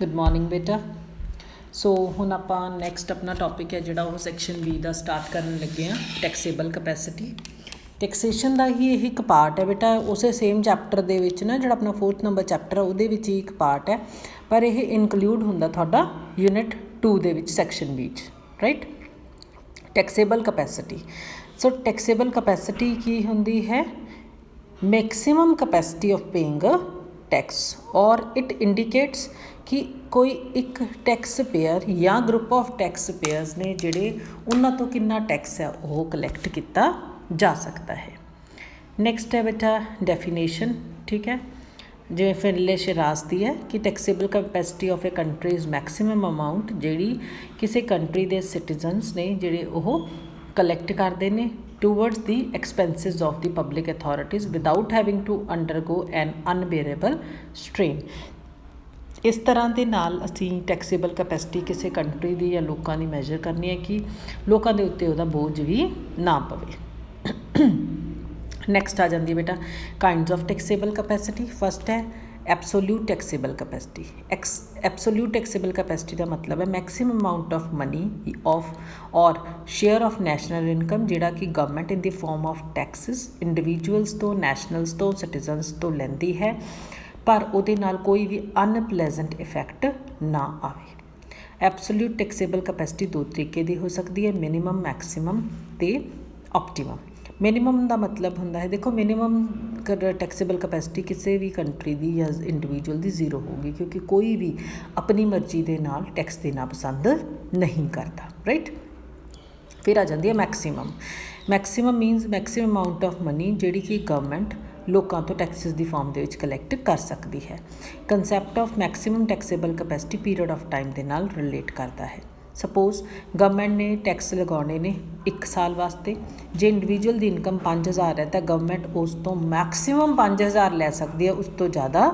Good morning बेटा। सो हुण आपां नैक्सट अपना टॉपिक है जिहड़ा वो सैक्शन बी का स्टार्ट करन लगे हाँ, टैक्सेबल कैपेसिटी। टैक्सेशन का ही एक पार्ट है बेटा, उस सेम चैप्टर दे विच ना जिहड़ा अपना 4th नंबर चैप्टर है उहदे विच ही एक पार्ट है, पर यह इनकलूड हुंदा तुहाडा यूनिट 2 दे विच सैक्शन बी च, right. Taxable capacity. So taxable capacity की हुंदी है? Maximum capacity of paying a tax, और इट इंडिकेट्स कि कोई एक टैक्स पेयर या ग्रुप ऑफ टैक्स पेयर्स ने जिहड़े उन्हां तो कितना टैक्स है वो कलैक्ट किया जा सकता है। नैक्सट है बेटा डेफिनेशन, ठीक है। जिवें फिरले शराज दी है कि taxable capacity of a country is maximum amount जिहड़ी किसी कंट्री के सिटीजनस ने जिहड़े वो कलैक्ट करते हैं towards the expenses of the public authorities without having to undergo an unbearable strain. इस तरह के नाल असी टैक्सेबल कैपेसिटी किसी कंट्री की या लोगों की मैजर करनी है कि लोगों के उत्ते उहदा बोझ भी ना पवे। नैक्सट आ जाती है बेटा kinds of taxable capacity. First है absolute taxable capacity. Absolute taxable capacity का मतलब है maximum amount of money of और शेयर ऑफ नैशनल इनकम जिहड़ा कि government in the form of taxes individuals तो नैशनल्स तो सिटीजनस तो लैंदी है, पर उहदे नाल कोई भी अनपलेजेंट इफैक्ट ना आवे। एब्सोल्यूट टैक्सेबल कैपेसिटी दो तरीके की हो सकती है, मिनिमम मैक्सिमम ते ऑप्टिमम। मिनिमम का मतलब होंदा है, देखो मिनिमम टैक्सेबल कैपेसिटी किसी भी कंट्री की या इंडिविजुअल की जीरो होगी, क्योंकि कोई भी अपनी मर्जी के नाल टैक्स देना पसंद नहीं करता, राइट। फिर आ जाती है maximum. Maximum मीनस maximum amount of money जिहड़ी कि गवर्नमेंट लोगों तो टैक्सिस की फॉर्म के कलैक्ट कर सकती है। Concept of maximum taxable capacity period of time के नाल रिलेट करता है। सपोज गवर्नमेंट ने टैक्स लगाने ने 1 साल वास्ते, जे इंडिविजुअल की इनकम 5000 है तो गवर्नमेंट उस तो मैक्सीमम 5000 लै सकती है, उस तो ज़्यादा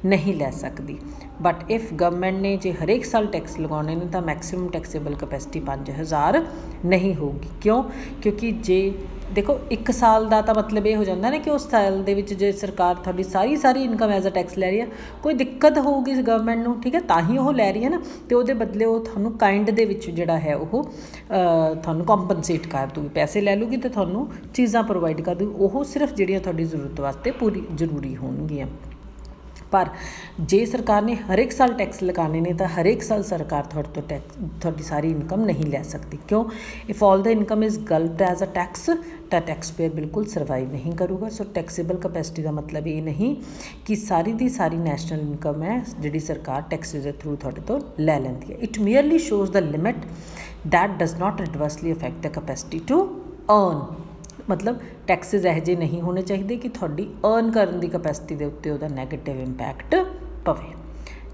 नहीं लै सकती। बट इफ गवर्नमेंट ने जे हरेक साल टैक्स लगाने ने तो मैक्सीमम टैक्सेबल कैपेसिटी 5000 नहीं होगी। क्यों? क्योंकि जे देखो 1 साल का तो मतलब ये हो जाता है कि उस साल के जे सरकार थोड़ी सारी इनकम एज अ टैक्स लै रही है, कोई दिक्कत होगी गवर्नमेंट को, ठीक है, ता ही वो लै रही है ना, तो वो बदले वो थानू काइंड दे विच जिहड़ा है वो थानू कॉम्पनसेट कर दूगी, पैसे लै लूगी तो थानू चीज़ां प्रोवाइड कर दूगी, वो सिर्फ जिहड़ियां तुहाडी जरूरत वास्ते पूरी जरूरी होणगियां। पर जे सरकार ने हर एक साल टैक्स लगाने ने तो हर एक साल सरकार थोड़े तो टैक्स थोड़ी सारी इनकम नहीं लै सकती। क्यों? If all the income is gulped as a tax तो टैक्स पेयर बिल्कुल सर्वाइव नहीं करूँगा। सो टैक्सेबल कैपेसिटी का मतलब ये नहीं कि सारी दी सारी नैशनल इनकम है जिहड़ी सरकार टैक्स के थ्रू थोड़े तो लै लैंदी है। It merely shows the limit that does not adversely affect the capacity to earn. मतलब टैक्सिस यह जे नहीं होने चाहिए कि थोड़ी अर्न करने की कैपेसिटी के उत्ते उहदा नैगेटिव इंपैक्ट पवे।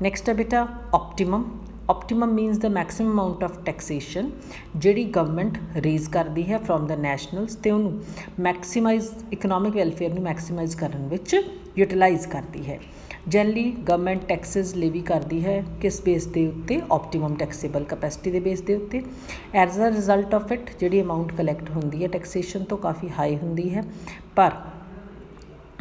नैक्सट है बेटा optimum. Optimum मीनस the maximum amount of taxation जिहड़ी गवर्नमेंट रेज करती है फ्रॉम द नैशनल्स तो उन्होंने मैक्सीमाइज इकनॉमिक वैलफेयर में मैक्सीमाइज करने विच यूटिलाइज करती है। जनरली गवर्नमेंट टैक्सिस लेवी करती है किस बेस के उत्ते? ऑप्टिमम टैक्सेबल कैपेसिटी के बेस के उत्ते। As a result of it जिहड़ी अमाउंट कलैक्ट होंदी है टैक्सेशन तो काफ़ी हाई होंदी है, पर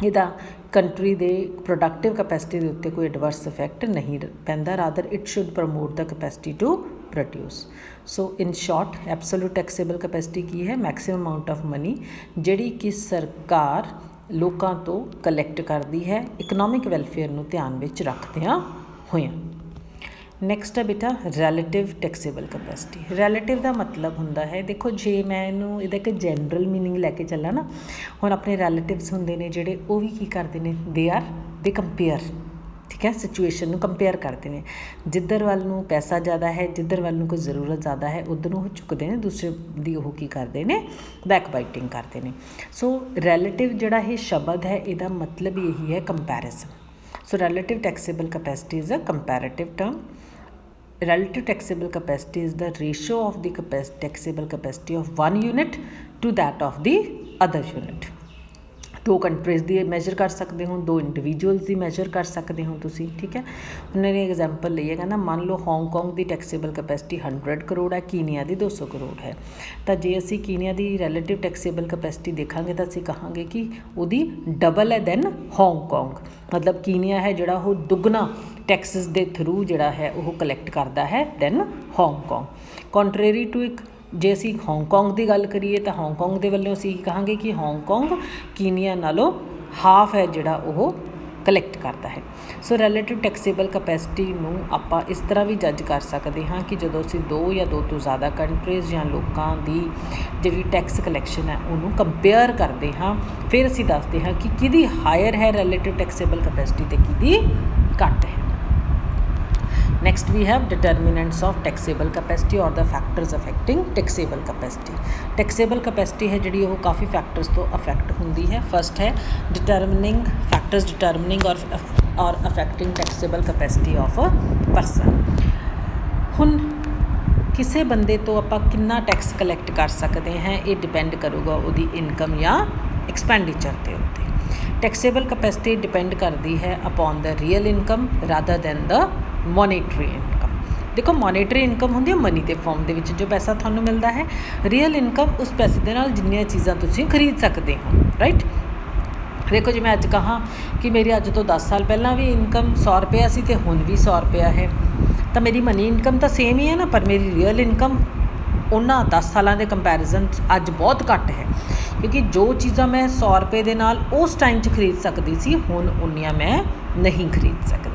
इहदा कंट्री दे प्रोडक्टिव कैपेसिटी के उत्ते कोई एडवर्स इफैक्ट नहीं पैंदा, rather it should promote the capacity to produce. So in short absolute taxable capacity की है? मैक्सिमम अमाउंट ऑफ मनी जिहड़ी कि सरकार लोगों तो कलैक्ट करती है इकनॉमिक वैलफेयर में ध्यान में रखदियां होइयां। नैक्सट है बेटा रैलेटिव टैक्सेबल कैपेसिटी। रैलेटिव का मतलब होंदा है, देखो जे मैं इनू इहदा एक जनरल मीनिंग लैके चला ना, हुण अपने रैलेटिव्स होंदे ने जिहड़े वो भी की करते हैं, दे कंपेयर, ठीक है, सिचुएशन में कंपेयर करते हैं। जिधर वाल नूं पैसा ज़्यादा है, जिधर वाल नूं कोई ज़रूरत ज़्यादा है, उधर वो चुकते हैं, दूसरे दी वो की करते हैं बैकबाइटिंग करते हैं। सो रैलेटिव जिहड़ा ये शब्द है इसका मतलब यही है comparison. So relative taxable capacity is a comparative term. Relative taxable capacity is the ratio of the taxable capacity of one unit to that of the other unit. दो कंट्रीज़ की मैजर कर सकते हो, दो इंडिविजुअल्स की measure कर सकते हो तुसी, ठीक है। उन्होंने एग्जाम्पल ली है, कहना मान लो हांगकॉन्ग की टैक्सेबल कैपेसिटी 100 करोड़ है, कीनिया की 200 करोड़ है। तो जे असी कीनिया की रैलेटिव टैक्सेबल कैपेसिटी देखांगे तो असी कहांगे कि उहदी डबल है दैन हांगकॉन्ग, मतलब कीनिया है जिहड़ा वो दुगना टैक्सिस के थ्रू जिहड़ा है वो कलैक्ट करता है दैन हांगकॉन्ग। कॉन्ट्रेरी टू एक जे असी हांगकॉन्ग की गल करिए तो हांगकॉन्ग के वालों असी कहांगे कि हांगकॉन्ग कीनिया नालों हाफ है जिहड़ा वो कलैक्ट करता है। सो रैलेटिव टैक्सेबल कैपेसिटी नूं आपां इस तरह भी जज कर सकते हाँ कि जदों असी दो या दो तो ज़्यादा कंट्रीज़ या लोगों की जिहड़ी टैक्स कलैक्शन है उन्होंने कंपेयर करते हाँ, फिर असी दसते हाँ कि किहदी हायर है रैलेटिव टैक्सेबल कैपेसिटी तो किहदी घट है। Next we have determinants of taxable capacity और the factors affecting taxable capacity. Taxable capacity है जिहड़ी वो काफ़ी फैक्टर्स तो अफेक्ट होंदी है। फर्स्ट है डिटर्मिनिंग फैक्टर्स डिटर्मिनिंग और affecting taxable capacity of a person. हुण किसी बंदे तो आपां कितना टैक्स कलैक्ट कर सकते हैं ये डिपेंड करूगा उहदी इनकम या एक्सपेंडिचर के उत्ते। टैक्सेबल कैपेसिटी डिपेंड करती है upon the real income rather than the monetary income. देखो मॉनेटरी इनकम होंदी है मनी के फॉर्म के विच जो पैसा थानू मिलता है, रियल इनकम उस पैसे के नाल जिन्नियां चीज़ां तुसीं खरीद सकते हो, राइट। देखो जी मैं अज कहा कि मेरी अज तो 10 साल पहला भी इनकम 100 रुपया सी ते हुण भी 100 रुपया है, तो मेरी मनी इनकम तो सेम ही है ना, पर मेरी रियल इनकम उन्होंने 10 सालों के कंपैरिजन अज बहुत घट है, क्योंकि जो चीज़ां मैं 100 रुपये के नाल उस टाइम खरीद सकती सी हुण उन्नियां मैं नहीं खरीद सकती।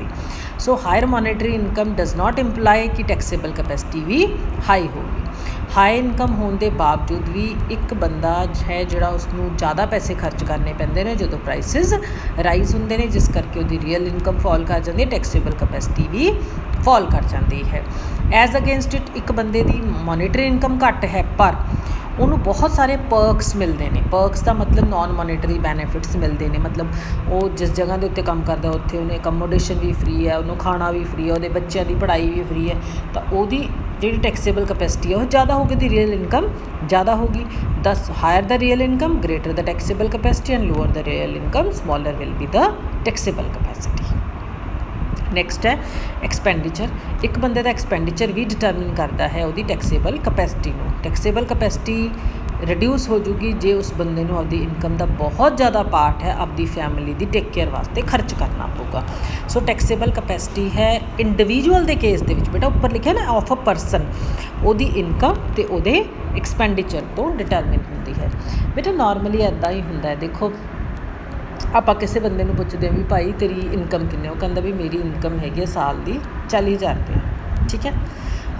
So higher monetary income does not imply कि टैक्सेबल कैपेसिटी भी हाई होगी। हाई इनकम होने के बावजूद भी एक बंदा है जिहड़ा उसनूं ज़्यादा पैसे खर्च करने पैंदे ने जो प्राइसिस राइज होंदे ने, जिस करके उहदी रियल इनकम फॉल कर जाती है, टैक्सेबल कैपेसिटी भी फॉल कर जाती है। एज अगेंस्ट इट एक बंदे की मॉनेटरी इनकम घट है पर उन्होंने बहुत सारे पर्क्स मिलते हैं। पर्क्स का मतलब नॉन मॉनेटरी बैनीफिट्स मिलते हैं, मतलब वो जिस जगह के उत्ते काम करता उत्थे उन्हें अकोमोडेशन भी फ्री है, उन्होंने खाना भी फ्री है, वो बच्चों की पढ़ाई भी फ्री है, तो वही जी टैक्सेबल कैपेसिटी है वो ज़्यादा होगी, दी रियल इनकम ज़्यादा होगी। Thus higher the real income greater the taxable capacity and lower the real income smaller will be the taxable capacity. Next है एक्सपेंडिचर। एक बंदे का एक्सपेंडिचर भी डिटरमिन करता है वो टैक्सेबल कैपेसिटी में। टैक्सेबल कैपेसिटी रिड्यूस हो जूगी जे उस बंदे को आपकी इनकम का बहुत ज़्यादा पार्ट है आपकी फैमिली की टेक केयर वास्ते खर्च करना पऊगा। सो टैक्सेबल कैपेसिटी है इंडिविजुअल के केस के बेटा उपर लिखा ना ऑफ अ परसन, वो इनकम तो वो एक्सपेंडिचर तो डिटरमिन होती है। बेटा नॉर्मली इदा ही होंगे, देखो आप किसी बंदे को पुछते हैं भी भाई तेरी इनकम किन्नी, वो कहता भी मेरी इनकम हैगी साल की 40,000 रुपया, ठीक है।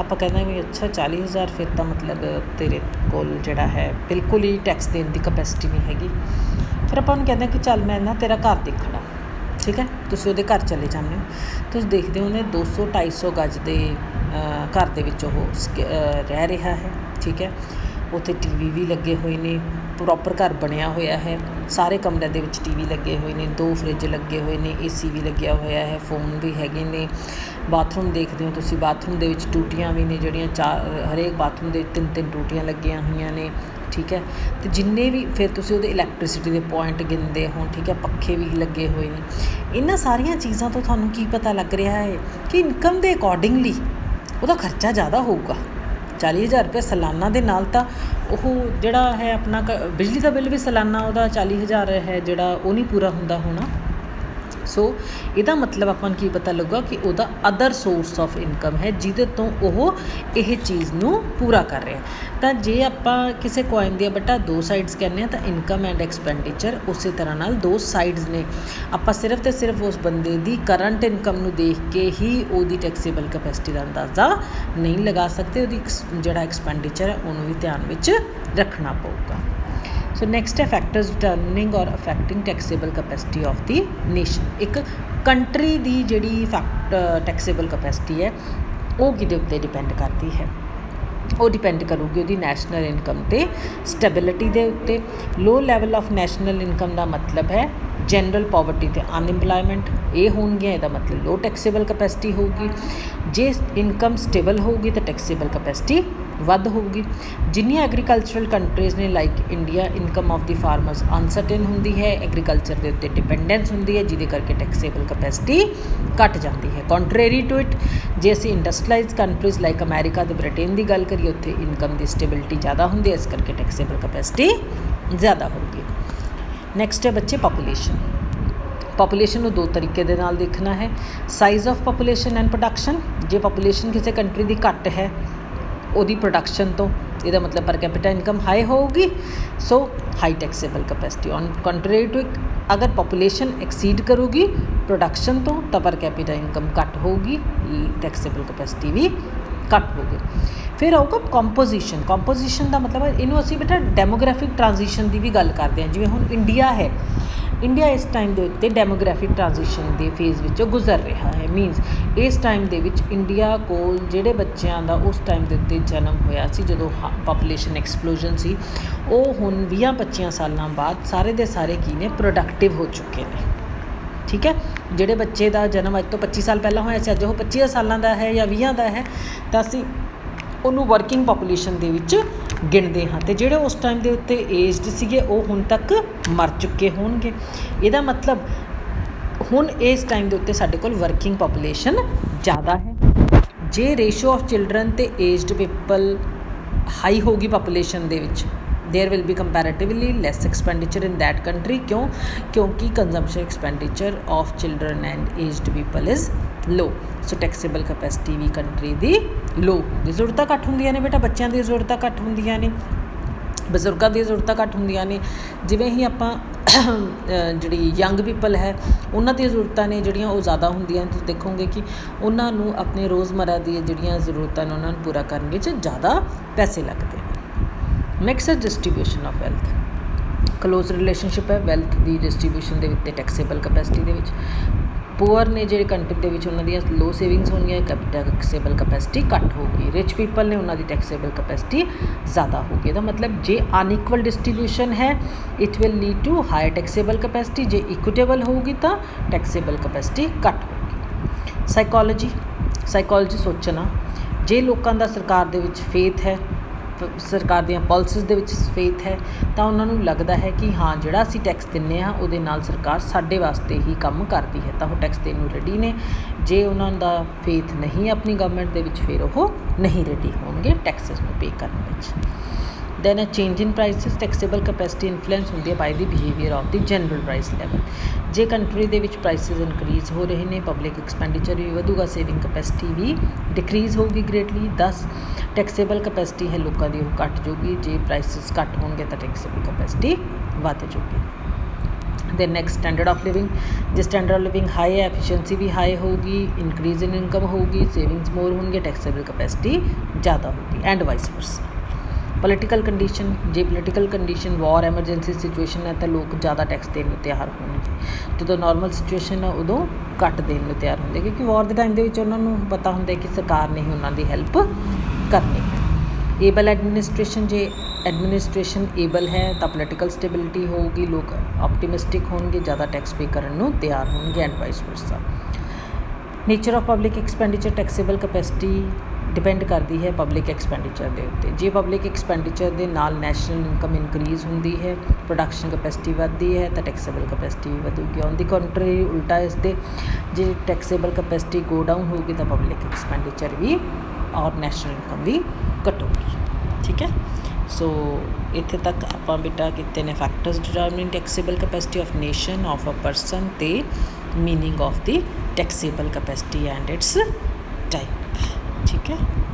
आप कहना भी अच्छा 40,000 फिर तो मतलब तेरे कोल जिहड़ा है बिल्कुल ही टैक्स देने की कैपेसिटी नहीं हैगी। फिर आप कहते हैं कि चल मैं ना तेरा घर देखना, ठीक है। तुसीं उहदे घर चले जाते हो, तुसीं देखते हो उन्हें 200-250 गज के घर दे विच ओह रह रहा है, ठीक है। उत्थे टीवी भी लगे हुए ने, प्रॉपर घर बनया होया है, सारे कमरे दे विच टीवी लगे हुए ने, 2 फ्रिज लगे हुए ने, एसी भी लग्या होया है, फोन भी हैगे ने। बाथरूम देखते हो तुसीं, बाथरूम दे विच टूटियां भी ने जिहड़ियां 4 हरेक बाथरूम दे 3-3 टूटियां लगियां हुई ने, ठीक है। तो जिन्ने भी फिर तुसीं उहदे इलैक्ट्रिसिटी के पॉइंट गिनते हो, ठीक है, पखे भी लगे हुए ने। इन्हां सारियां चीज़ां तो तुहानूं की पता लग रहा है कि इनकम के अकॉर्डिंगली उहदा खर्चा ज़्यादा होऊगा। 40,000 रुपये सालाना के नाल तां ओह जिहड़ा है अपना बिजली का बिल भी सालाना उहदा 40,000 है जिहड़ा वो नहीं पूरा हुंदा होना। सो इहदा मतलब आपां की पता लगेगा कि उहदा अदर सोर्स ऑफ इनकम है जिहदे तो ओह इह चीज़ नूं पूरा कर रहा है। तो जे आपां किसी कॉइन दी बेटा 2 साइड्स कहने तो इनकम एंड एक्सपेंडिचर उस तरह नाल 2 साइड्स ने। आपां सिर्फ तो सिर्फ उस बंदे दी करंट इनकम नूं देख के ही उहदी टैक्सेबल कैपेसिटी का अंदाज़ा नहीं लगा सकते, उहदी जिहड़ा एक्सपेंडिचर है उन्होंने भी ध्यान विच रखना पऊगा। सो नैक्सट है फैक्टर्स डिटरमिनिंग और affecting taxable capacity of the nation. एक कंट्री की जिहड़ी टैक्सेबल कैपेसिटी है वो किहदे उत्ते डिपेंड करती है, वो डिपेंड करूगी उसकी नैशनल इनकम ते स्टैबिलिटी के उत्ते। लो लैवल ऑफ नैशनल इनकम का मतलब है ਜਨਰਲ ਪੋਵਰਟੀ ਤੇ ਅਨਇੰਪਲੋਇਮੈਂਟ ਇਹ ਹੋਣਗੀਆਂ, ਇਹਦਾ ਮਤਲਬ ਲੋ ਟੈਕਸੇਬਲ ਕਪੈਸਿਟੀ ਹੋਊਗੀ। ਜੇ ਇਨਕਮ ਸਟੇਬਲ ਹੋਊਗੀ ਤਾਂ ਟੈਕਸੇਬਲ ਕਪੈਸਿਟੀ ਵੱਧ ਹੋਊਗੀ। ਜਿੰਨੀਆਂ ਐਗਰੀਕਲਚਰਲ ਕੰਟਰੀਜ਼ ਨੇ like India, income of the farmers uncertain ਹੁੰਦੀ ਹੈ, ਐਗਰੀਕਲਚਰ ਦੇ ਉੱਤੇ ਡਿਪੈਂਡੈਂਸ ਹੁੰਦੀ ਹੈ, ਜਿਹਦੇ ਕਰਕੇ ਟੈਕਸੇਬਲ ਕਪੈਸਿਟੀ ਘੱਟ ਜਾਂਦੀ ਹੈ। ਕੰਟਰੇਰੀ ਟੂ ਇਟ, ਜੇ ਅਸੀਂ ਇੰਡਸਟਰੀਲਾਈਜ਼ ਕੰਟਰੀਜ਼ ਲਾਈਕ ਅਮੈਰੀਕਾ ਤੇ ਬ੍ਰਿਟੇਨ ਦੀ ਗੱਲ ਕਰੀਏ, ਉੱਥੇ ਇਨਕਮ ਦੀ ਸਟੇਬਿਲਿਟੀ ਜ਼ਿਆਦਾ ਹੁੰਦੀ ਹੈ, ਇਸ ਕਰਕੇ ਟੈਕਸੇਬਲ ਕਪੈਸਿਟੀ ਜ਼ਿਆਦਾ ਹੋਊਗੀ। ਨੈਕਸਟ ਹੈ ਬੱਚੇ ਪਾਪੂਲੇਸ਼ਨ। ਪਾਪੂਲੇਸ਼ਨ ਨੂੰ ਦੋ ਤਰੀਕੇ ਦੇ ਨਾਲ ਦੇਖਣਾ ਹੈ, size of population and production. ਜੇ ਪਾਪੂਲੇਸ਼ਨ ਕਿਸੇ ਕੰਟਰੀ ਦੀ ਘੱਟ ਹੈ ਉਹਦੀ ਪ੍ਰੋਡਕਸ਼ਨ ਤੋਂ, ਇਹਦਾ ਮਤਲਬ ਪਰ ਕੈਪੀਟਲ ਇਨਕਮ ਹਾਈ ਹੋਊਗੀ, so high taxable capacity. On contrary to, ਅਗਰ ਪਾਪੂਲੇਸ਼ਨ ਐਕਸੀਡ ਕਰੂਗੀ ਪ੍ਰੋਡਕਸ਼ਨ ਤੋਂ ਤਾਂ ਪਰ ਕੈਪੀਟਲ ਇਨਕਮ ਘੱਟ ਹੋਊਗੀ, ਟੈਕਸੇਬਲ ਕਪੈਸਿਟੀ ਵੀ ਘੱਟ ਹੋਊਗੀ। ਫਿਰ ਆਊਗਾ ਕੰਪੋਜੀਸ਼ਨ। ਕੰਪੋਜੀਸ਼ਨ ਦਾ ਮਤਲਬ ਇਹਨੂੰ ਅਸੀਂ ਬੇਟਾ ਡੈਮੋਗ੍ਰਾਫਿਕ ਟ੍ਰਾਂਜੀਸ਼ਨ ਦੀ ਵੀ ਗੱਲ ਕਰਦੇ ਹਾਂ। ਜਿਵੇਂ ਹੁਣ ਇੰਡੀਆ ਹੈ, ਇੰਡੀਆ ਇਸ ਟਾਈਮ ਦੇ ਉੱਤੇ ਡੈਮੋਗ੍ਰਾਫਿਕ ਟ੍ਰਾਂਜੀਸ਼ਨ ਦੇ ਫੇਜ਼ ਵਿੱਚੋਂ ਗੁਜ਼ਰ ਰਿਹਾ ਹੈ। ਮੀਨਸ ਇਸ ਟਾਈਮ ਦੇ ਵਿੱਚ ਇੰਡੀਆ ਕੋਲ ਜਿਹੜੇ ਬੱਚਿਆਂ ਦਾ ਉਸ ਟਾਈਮ ਦੇ ਉੱਤੇ ਜਨਮ ਹੋਇਆ ਸੀ, ਜਦੋਂ ਪਾਪੂਲੇਸ਼ਨ ਐਕਸਪਲੋਜਨ ਸੀ, ਉਹ ਹੁਣ 20-25 ਸਾਲਾਂ ਬਾਅਦ ਸਾਰੇ ਦੇ ਸਾਰੇ ਕੀ ਨੇ, ਪ੍ਰੋਡਕਟਿਵ ਹੋ ਚੁੱਕੇ ਨੇ। ਠੀਕ ਹੈ, ਜਿਹੜੇ ਬੱਚੇ ਦਾ ਜਨਮ ਅੱਜ ਤੋਂ 25 ਸਾਲ ਪਹਿਲਾਂ ਹੋਇਆ ਸੀ, ਅੱਜ ਉਹ 25 ਸਾਲਾਂ ਦਾ ਹੈ ਜਾਂ 20 ਦਾ ਹੈ, ਤਾਂ ਅਸੀਂ ਉਹਨੂੰ ਵਰਕਿੰਗ ਪਾਪੂਲੇਸ਼ਨ ਦੇ ਵਿੱਚ ਗਿਣਦੇ ਹਾਂ। ਅਤੇ ਜਿਹੜੇ ਉਸ ਟਾਈਮ ਦੇ ਉੱਤੇ ਏਜਡ ਸੀਗੇ ਉਹ ਹੁਣ ਤੱਕ ਮਰ ਚੁੱਕੇ ਹੋਣਗੇ। ਇਹਦਾ ਮਤਲਬ ਹੁਣ ਇਸ ਟਾਈਮ ਦੇ ਉੱਤੇ ਸਾਡੇ ਕੋਲ ਵਰਕਿੰਗ ਪਾਪੂਲੇਸ਼ਨ ਜ਼ਿਆਦਾ ਹੈ। ਜੇ ਰੇਸ਼ੋ ਆਫ ਚਿਲਡਰਨ ਅਤੇ ਏਜਡ ਪੀਪਲ ਹਾਈ ਹੋਊਗੀ ਪਾਪੂਲੇਸ਼ਨ ਦੇ ਵਿੱਚ, there will be comparatively less expenditure in that country. क्योंकि consumption expenditure of children and aged people is low, so taxable capacity भी कंट्री दी लो होगी। ਜ਼ਰੂਰਤਾਂ ਘੱਟ ਹੁੰਦੀਆਂ ਨੇ ਬੇਟਾ, ਬੱਚਿਆਂ ਦੀਆਂ ਜ਼ਰੂਰਤਾਂ ਘੱਟ ਹੁੰਦੀਆਂ ਨੇ, ਬਜ਼ੁਰਗਾਂ ਦੀਆਂ ਜ਼ਰੂਰਤਾਂ ਘੱਟ ਹੁੰਦੀਆਂ ਨੇ। ਜਿਵੇਂ ਹੀ ਆਪਾਂ ਜਿਹੜੀ ਯੰਗ ਪੀਪਲ ਹੈ ਉਹਨਾਂ ਦੀਆਂ ਜ਼ਰੂਰਤਾਂ ਨੇ ਜਿਹੜੀਆਂ ਉਹ ਜ਼ਿਆਦਾ ਹੁੰਦੀਆਂ ਨੇ। ਤੁਸੀਂ ਦੇਖੋਗੇ ਕਿ ਉਹਨਾਂ ਨੂੰ ਆਪਣੇ ਰੋਜ਼ਮਰਾ ਦੀਆਂ ਜਿਹੜੀਆਂ ਜ਼ਰੂਰਤਾਂ ਨੇ ਉਹਨਾਂ ਨੂੰ ਪੂਰਾ ਕਰਨ ਵਿੱਚ ਜ਼ਿਆਦਾ ਪੈਸੇ ਲੱਗਦੇ ਨੇ। Next distribution of wealth. Close relationship ਹੈ ਵੈਲਥ ਦੀ ਡਿਸਟਰੀਬਿਊਸ਼ਨ ਦੇ ਵਿੱਚ ਟੈਕਸੇਬਲ ਕਪੈਸਿਟੀ ਦੇ ਵਿੱਚ। ਪੂਅਰ ਨੇ ਜਿਹੜੇ ਕੰਟਰੀ ਦੇ ਵਿੱਚ ਉਹਨਾਂ ਦੀਆਂ ਲੋ ਸੇਵਿੰਗਸ ਹੋਣਗੀਆਂ, ਟੈਕਸੇਬਲ ਕਪੈਸਿਟੀ ਘੱਟ ਹੋਊਗੀ। ਰਿਚ ਪੀਪਲ ਨੇ ਉਹਨਾਂ ਦੀ ਟੈਕਸੇਬਲ ਕਪੈਸਿਟੀ ਜ਼ਿਆਦਾ ਹੋਊਗੀ। ਇਹਦਾ ਮਤਲਬ ਜੇ ਅਨਇਕੁਅਲ ਡਿਸਟਰੀਬਿਊਸ਼ਨ ਹੈ it will lead to higher taxable capacity, ਜੇ ਇਕੁਇਟੇਬਲ ਹੋਊਗੀ ਤਾਂ ਟੈਕਸੇਬਲ ਕਪੈਸਿਟੀ ਘੱਟ ਹੋਊਗੀ। ਸਾਈਕੋਲੋਜੀ ਸੋਚਣਾ। ਜੇ ਲੋਕਾਂ ਦਾ ਸਰਕਾਰ ਦੇ ਵਿੱਚ ਫੇਥ ਹੈ, ਸਰਕਾਰ ਦੀਆਂ ਪਾਲਿਸੀਜ਼ ਦੇ ਵਿੱਚ ਫੇਥ ਹੈ, ਤਾਂ ਉਹਨਾਂ ਨੂੰ ਲੱਗਦਾ ਹੈ ਕਿ ਹਾਂ ਜਿਹੜਾ ਅਸੀਂ ਟੈਕਸ ਦਿੰਦੇ ਹਾਂ ਉਹਦੇ ਨਾਲ ਸਰਕਾਰ ਸਾਡੇ ਵਾਸਤੇ ਹੀ ਕੰਮ ਕਰਦੀ ਹੈ, ਤਾਂ ਉਹ ਟੈਕਸ ਦੇਣ ਨੂੰ ਰੈਡੀ ਨੇ। ਜੇ ਉਹਨਾਂ ਦਾ ਫੇਥ ਨਹੀਂ ਆਪਣੀ ਗਵਰਨਮੈਂਟ ਦੇ ਵਿੱਚ, ਫਿਰ ਉਹ ਨਹੀਂ ਰੈਡੀ ਹੋਣਗੇ ਟੈਕਸਿਸ ਨੂੰ ਪੇ ਕਰਨ ਵਿੱਚ। Then a change in prices. Taxable capacity influence ਹੁੰਦੀ ਹੈ by the behaviour of the general price level. ਜੇ ਕੰਟਰੀ ਦੇ ਵਿੱਚ ਪ੍ਰਾਈਸਿਸ ਇਨਕਰੀਜ਼ ਹੋ ਰਹੇ ਨੇ, ਪਬਲਿਕ ਐਕਸਪੈਂਡੀਚਰ ਵੀ ਵਧੂਗਾ, ਸੇਵਿੰਗ ਕਪੈਸਿਟੀ ਵੀ ਡਿਕਰੀਜ਼ ਹੋਊਗੀ ਗ੍ਰੇਟਲੀ। 10 ਟੈਕਸੇਬਲ ਕਪੈਸਿਟੀ ਹੈ ਲੋਕਾਂ ਦੀ ਉਹ ਘੱਟ ਜਾਊਗੀ। ਜੇ ਪ੍ਰਾਈਸਿਸ ਘੱਟ ਹੋਣਗੇ ਤਾਂ ਟੈਕਸੇਬਲ ਕਪੈਸਿਟੀ ਵੱਧ ਜਾਊਗੀ। Then next standard of living. ਜੇ ਸਟੈਂਡਰਡ ਆਫ ਲਿਵਿੰਗ ਹਾਈ ਹੈ, ਐਫੀਸ਼ੀਐਂਸੀ ਵੀ ਹਾਈ ਹੋਊਗੀ, ਇਨਕਰੀਜ਼ ਇਨ ਇਨਕਮ ਹੋਊਗੀ, ਸੇਵਿੰਗਸ ਮੋਰ ਹੋਣਗੇ, ਟੈਕਸੇਬਲ ਕਪੈਸਿਟੀ ਜ਼ਿਆਦਾ ਹੋਊਗੀ and vice versa. Political condition. ਜੇ political condition war emergency situation ਹੈ ਤਾਂ ਲੋਕ ਜ਼ਿਆਦਾ ਟੈਕਸ ਦੇਣ ਨੂੰ ਤਿਆਰ ਹੋਣਗੇ। ਜਦੋਂ ਨੋਰਮਲ ਸਿਚੁਏਸ਼ਨ ਹੈ ਉਦੋਂ ਘੱਟ ਦੇਣ ਨੂੰ ਤਿਆਰ ਹੁੰਦੇ, ਕਿਉਂਕਿ ਵਾਰ ਦੇ ਟਾਈਮ ਦੇ ਵਿੱਚ ਉਹਨਾਂ ਨੂੰ ਪਤਾ ਹੁੰਦਾ ਕਿ ਸਰਕਾਰ ਨੇ ਹੀ ਉਹਨਾਂ ਦੀ ਹੈਲਪ ਕਰਨੀ ਹੈ। Able administration. ਜੇ ਐਡਮਿਨਿਸਟ੍ਰੇਸ਼ਨ ਏਬਲ ਹੈ ਤਾਂ ਪੋਲੀਟੀਕਲ ਸਟੇਬਿਲਿਟੀ ਹੋਊਗੀ, ਲੋਕ ਆਪਟੀਮਿਸਟਿਕ ਹੋਣਗੇ, ਜ਼ਿਆਦਾ ਟੈਕਸ ਪੇ ਕਰਨ ਨੂੰ ਤਿਆਰ ਹੋਣਗੇ and vice versa. Nature of public expenditure. Taxable capacity depend ਕਰਦੀ ਹੈ ਪਬਲਿਕ ਐਕਸਪੈਂਡੀਚਰ ਦੇ ਉੱਤੇ। ਜੇ ਪਬਲਿਕ ਐਕਸਪੈਂਡੀਚਰ ਦੇ ਨਾਲ ਨੈਸ਼ਨਲ ਇਨਕਮ ਇਨਕਰੀਜ਼ ਹੁੰਦੀ ਹੈ, ਪ੍ਰੋਡਕਸ਼ਨ ਕਪੈਸਿਟੀ ਵੱਧਦੀ ਹੈ, ਤਾਂ ਟੈਕਸੇਬਲ ਕਪੈਸਿਟੀ ਵੀ ਵਧੂਗੀ। ਔਨ ਦੀ ਕੰਟਰੀ ਉਲਟਾ ਇਸ ਦੇ, ਜੇ ਟੈਕਸੇਬਲ ਕਪੈਸਿਟੀ ਗੋ ਡਾਊਨ ਹੋਊਗੀ ਤਾਂ ਪਬਲਿਕ ਐਕਸਪੈਂਡੀਚਰ ਵੀ ਔਰ ਨੈਸ਼ਨਲ ਇਨਕਮ ਵੀ ਘਟੂਗੀ। ਠੀਕ ਹੈ, ਸੋ ਇੱਥੇ ਤੱਕ ਆਪਾਂ ਬੇਟਾ ਕੀਤੇ ਨੇ factors determining taxable capacity of nation, of a person, ਅਤੇ meaning of the taxable capacity and its type. ਠੀਕ ਹੈ।